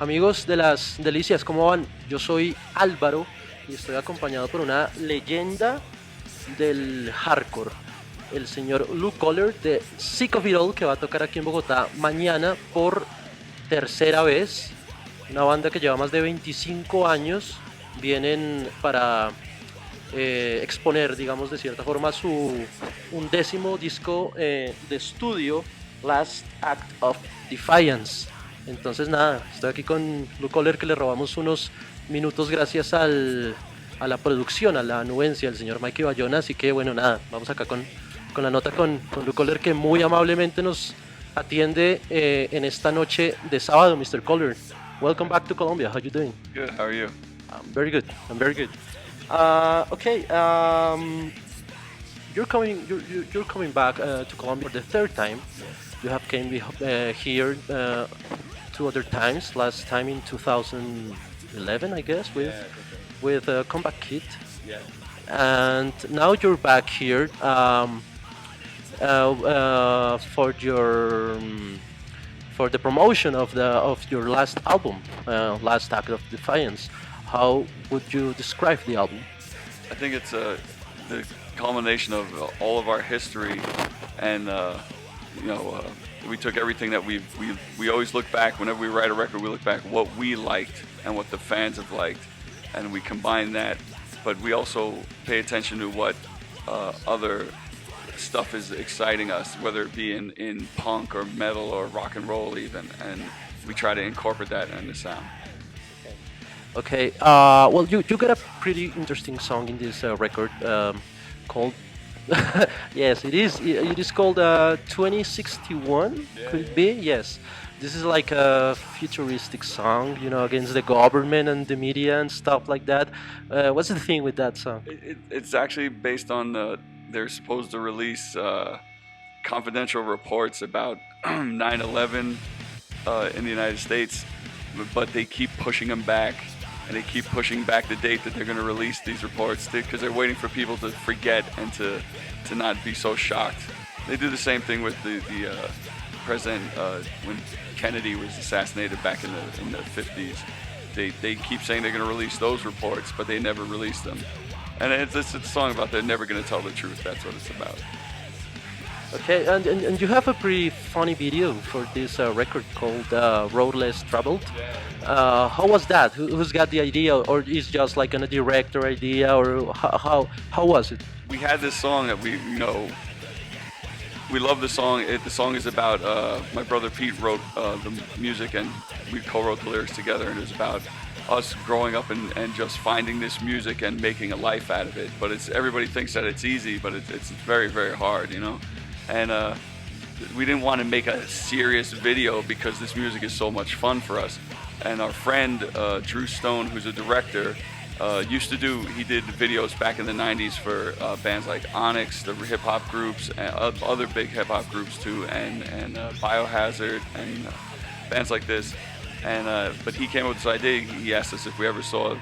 Amigos de las Delicias, ¿cómo van? Yo soy Álvaro y estoy acompañado por una leyenda del hardcore, el señor Koller de Sick of It All, que va a tocar aquí en Bogotá mañana por tercera vez. Una banda que lleva más de 25 años, vienen para exponer, digamos de cierta forma, su undécimo disco de estudio, Last Act of Defiance. Entonces nada, estoy aquí con Koller, que le robamos unos minutos gracias a la producción, a la anuencia del señor Maiky Bayona, así que bueno, nada, vamos acá con la nota con Koller, que muy amablemente nos atiende en esta noche de sábado. Mr. Koller, welcome back to Colombia. How you doing? Good. How are you? I'm very good. I'm very good. Okay. You're coming back to Colombia for the third time. You have came here two other times. Last time in 2011, I guess, with Comeback Kid, Yeah. and now you're back here for for the promotion of your last album, Last Act of Defiance. How would you describe the album? I think it's the culmination of all of our history, and we took everything that we always look back whenever we write a record. We look back what we liked and what the fans have liked, and we combine that. But we also pay attention to what other stuff is exciting us, whether it be in punk or metal or rock and roll even, and we try to incorporate that in the sound. Okay. Well, you got a pretty interesting song in this record called. Yes, it is. It is called 2061. Yeah, Could it be? Yes. This is like a futuristic song, against the government and the media and stuff like that. What's the thing with that song? It's actually based on they're supposed to release confidential reports about 9/11 in the United States, but they keep pushing them back, and they keep pushing back the date that they're going to release these reports because they're waiting for people to forget and to not be so shocked. They do the same thing with the president when Kennedy was assassinated back in the 50s. They keep saying they're going to release those reports, but they never release them. And it's a song about they're never going to tell the truth. That's what it's about. Okay, and you have a pretty funny video for this record called Road Less Traveled. How was that? Who's got the idea, or is just like a director idea, or how was it? We had this song that we love the song. The song is about my brother Pete wrote the music, and we co-wrote the lyrics together, and it was about us growing up and just finding this music and making a life out of it. But everybody thinks that it's easy, but it's very, very hard, And we didn't want to make a serious video because this music is so much fun for us. And our friend Drew Stone, who's a director, he did videos back in the 90s for bands like Onyx, the hip hop groups, and other big hip hop groups too, and Biohazard and bands like this. And but he came up with this idea. He asked us if we ever saw,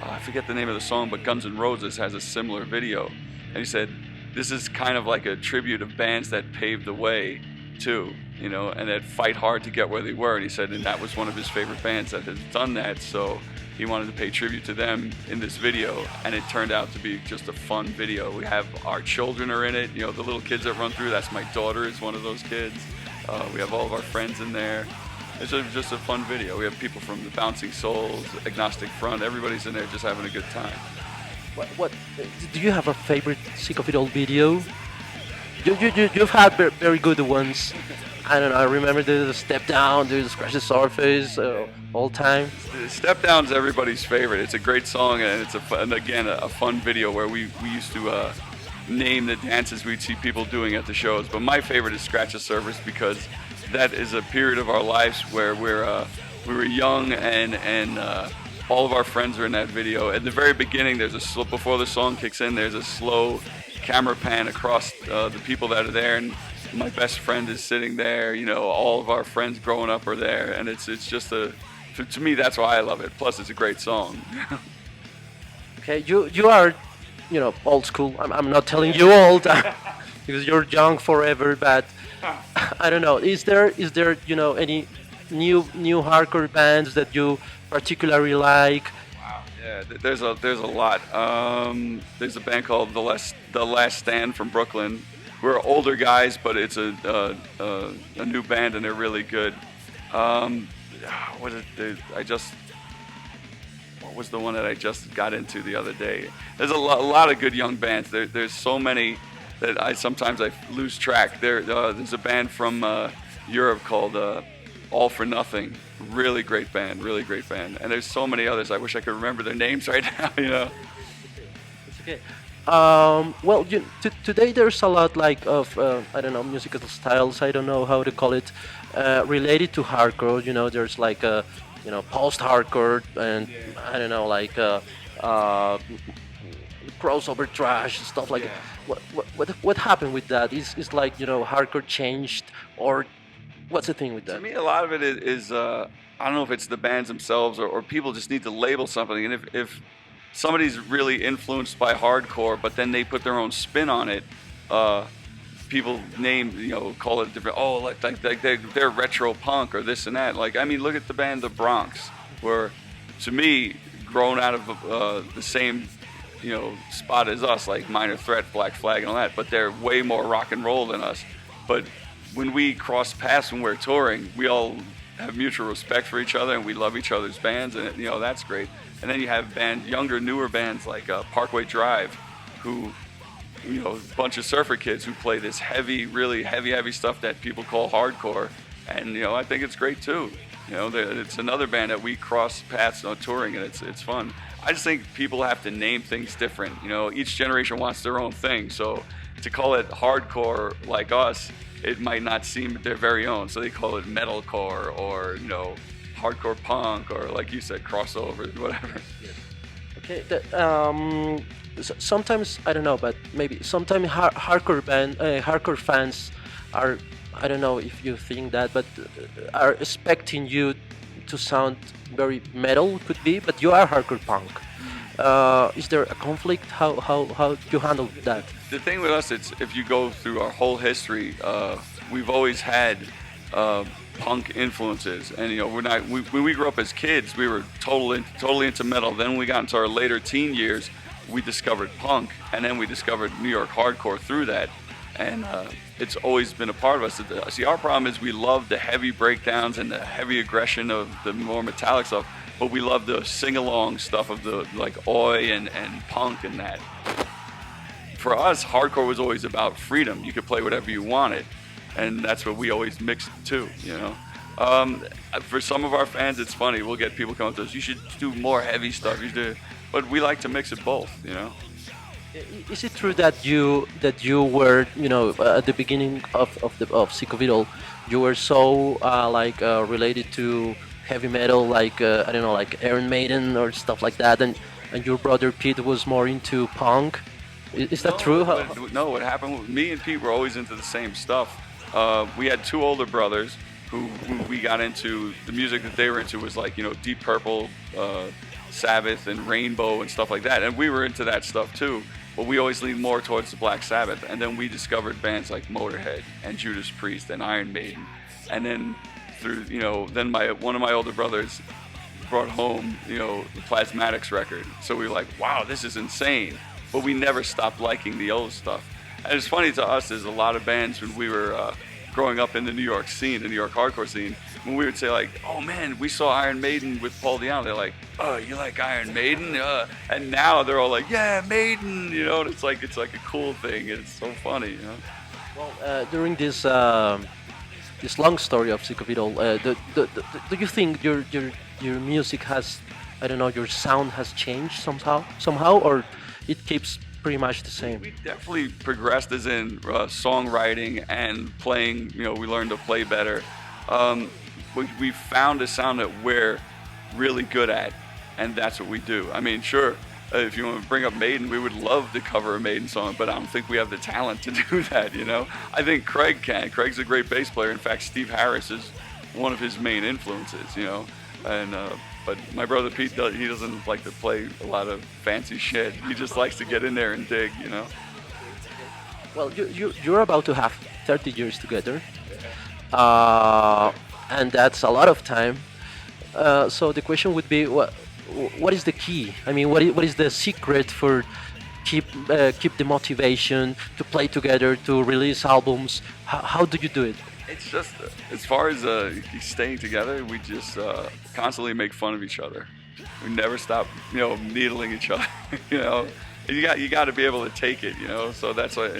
I forget the name of the song, but Guns N' Roses has a similar video, and he said, this is kind of like a tribute of bands that paved the way too, and that fight hard to get where they were. And he said, and that was one of his favorite bands that has done that, so he wanted to pay tribute to them in this video, and it turned out to be just a fun video. We have our children are in it, the little kids that run through. That's my daughter is one of those kids. We have all of our friends in there. It's just a fun video. We have people from the Bouncing Souls, Agnostic Front. Everybody's in there just having a good time. What do you have a favorite Sick of It All video? You've had very good ones. I don't know. I remember the Step Down, the Scratch the Surface, all time. Step Down's everybody's favorite. It's a great song, and it's a fun video where we used to name the dances we'd see people doing at the shows. But my favorite is Scratch the Surface because that is a period of our lives where we were young and all of our friends are in that video. At the very beginning, before the song kicks in, there's a slow camera pan across the people that are there, and my best friend is sitting there. All of our friends growing up are there, and it's just to me, that's why I love it. Plus, it's a great song. Okay, you are, old school. I'm not telling you old because you're young forever, but I don't know. Is there any new hardcore bands that you particularly like? Yeah, there's a lot. There's a band called The Last Stand from Brooklyn. We're older guys, but it's a new band and they're really good. Um, what is it? I just what was the one that I just got into the other day? There's a lot of good young bands. There's so many that I lose track. There's a band from Europe called All for Nothing. Really great band. And there's so many others. I wish I could remember their names right now. It's okay. Well, today there's a lot like of I don't know, musical styles. I don't know how to call it, related to hardcore. There's like post-hardcore and I don't know, like uh, crossover trash stuff like. What happened with that? Is like hardcore changed, or what's the thing with To that? me, a lot of it is I don't know if it's the bands themselves or people just need to label something. And if somebody's really influenced by hardcore, but then they put their own spin on it, people call it different. Oh, like they're retro punk or this and that. Like, I mean, look at the band The Bronx, where to me, grown out of the same spot as us, like Minor Threat, Black Flag, and all that. But they're way more rock and roll than us. But when we cross paths when we're touring, we all have mutual respect for each other and we love each other's bands, and that's great. And then you have younger, newer bands like Parkway Drive, who a bunch of surfer kids who play this really heavy stuff that people call hardcore, and I think it's great too. It's another band that we cross paths on touring, and it's fun. I just think people have to name things different. Each generation wants their own thing, so to call it hardcore like us, it might not seem their very own, so they call it metalcore or hardcore punk or, like you said, crossover, whatever. Okay. Sometimes I don't know, but maybe sometimes hardcore fans are, I don't know if you think that, but are expecting you to sound very metal, could be, but you are hardcore punk. Is there a conflict? How you handle that? The thing with us, it's if you go through our whole history, we've always had punk influences, and when we grew up as kids, we were totally into metal. Then when we got into our later teen years, we discovered punk, and then we discovered New York hardcore through that, and it's always been a part of us. See, our problem is we love the heavy breakdowns and the heavy aggression of the more metallic stuff, but we love the sing-along stuff of the like oi and punk and that. For us, hardcore was always about freedom. You could play whatever you wanted, and that's what we always mixed too. For some of our fans, it's funny. We'll get people coming to us. You should do more heavy stuff. But we like to mix it both. Is it true that you were at the beginning of Sick of It All, you were so related to heavy metal, like I don't know, like Iron Maiden or stuff like that, and your brother Pete was more into punk? Is that true? No, what happened? Me and Pete were always into the same stuff. We had two older brothers who we got into. The music that they were into was like Deep Purple, Sabbath, and Rainbow and stuff like that, and we were into that stuff too. But we always leaned more towards the Black Sabbath, and then we discovered bands like Motorhead and Judas Priest and Iron Maiden, and then through then one of my older brothers brought home the Plasmatics record, so we were like, wow, this is insane. But we never stopped liking the old stuff. And it's funny to us, there's a lot of bands when we were growing up in the New York scene, the New York hardcore scene, when we would say like, oh man, we saw Iron Maiden with Paul Diano, they're like, oh, you like Iron Maiden? And now they're all like, yeah, Maiden, and it's like a cool thing, and it's so funny, Well, during this long story of Sick of It All, do you think your music has, I don't know, your sound has changed somehow, or it keeps pretty much the same? We definitely progressed as in songwriting and playing. We learned to play better. We found a sound that we're really good at, and that's what we do. I mean, sure, if you want to bring up Maiden, we would love to cover a Maiden song, but I don't think we have the talent to do that, I think Craig can. Craig's a great bass player. In fact, Steve Harris is one of his main influences, and but my brother Pete, he doesn't like to play a lot of fancy shit. He just likes to get in there and dig, Well, you're about to have 30 years together. Uh, and that's a lot of time. So the question would be, what is the key? I mean, what is the secret for keep the motivation to play together, to release albums? How do you do it? It's just as far as staying together, we just constantly make fun of each other. We never stop, needling each other. You got to be able to take it. So that's what,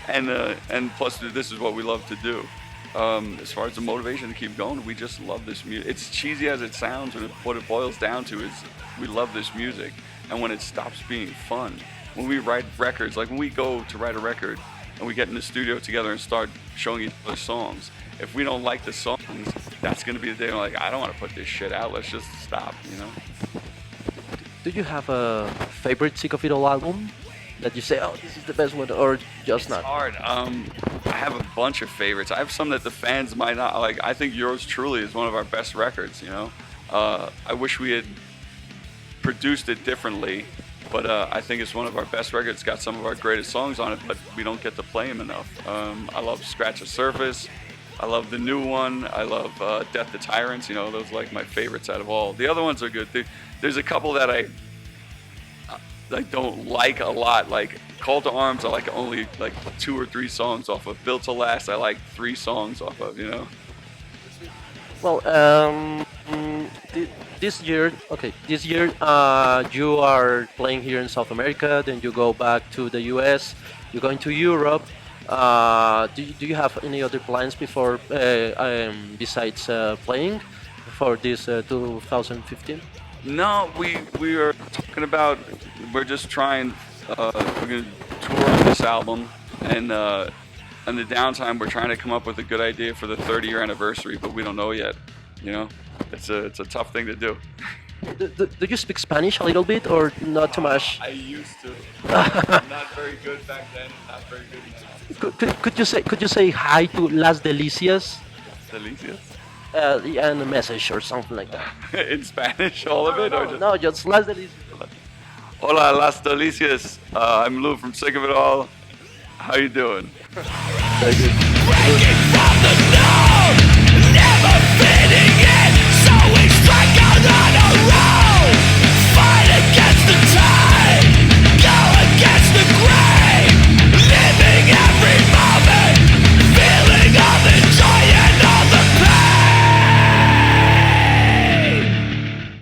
and plus this is what we love to do. As far as the motivation to keep going, we just love this music. It's cheesy as it sounds, but what it boils down to is we love this music. And when it stops being fun, when we write records, like when we go to write a record and we get in the studio together and start showing each other songs, if we don't like the songs, that's going to be the day we're like, I don't want to put this shit out. Let's just stop, Do you have a favorite Sick of It All album that you say, oh, this is the best one, or just It's not? hard. I have a bunch of favorites. I have some that the fans might not like. I think Yours Truly is one of our best records. I wish we had produced it differently, but I think it's one of our best records. It's got some of our greatest songs on it, but we don't get to play them enough. I love Scratch the Surface. I love the new one. I love Death to Tyrants. Those are like my favorites out of all. The other ones are good. There's a couple that I don't like a lot. Like Call to Arms, I like only like 2 or 3 songs off of. Built to Last, I like 3 songs off of. Well, this year, you are playing here in South America, then you go back to the US, you're going to Europe. Do you have any other plans before, besides playing for this 2015? No, we are talking about. We're just trying. We're gonna tour on this album, and in the downtime, we're trying to come up with a good idea for the 30-year anniversary, but we don't know yet. It's a tough thing to do. Do you speak Spanish a little bit or not too much? I used to. Not very good back then. Not very good now. Could you say hi to Las Delicias? Delicias. And a message or something like that. In Spanish, all of it, or just? No, just Las Delicias. Hola, Las Delicias. I'm Lou from Sick of It All. How you doing? Very good.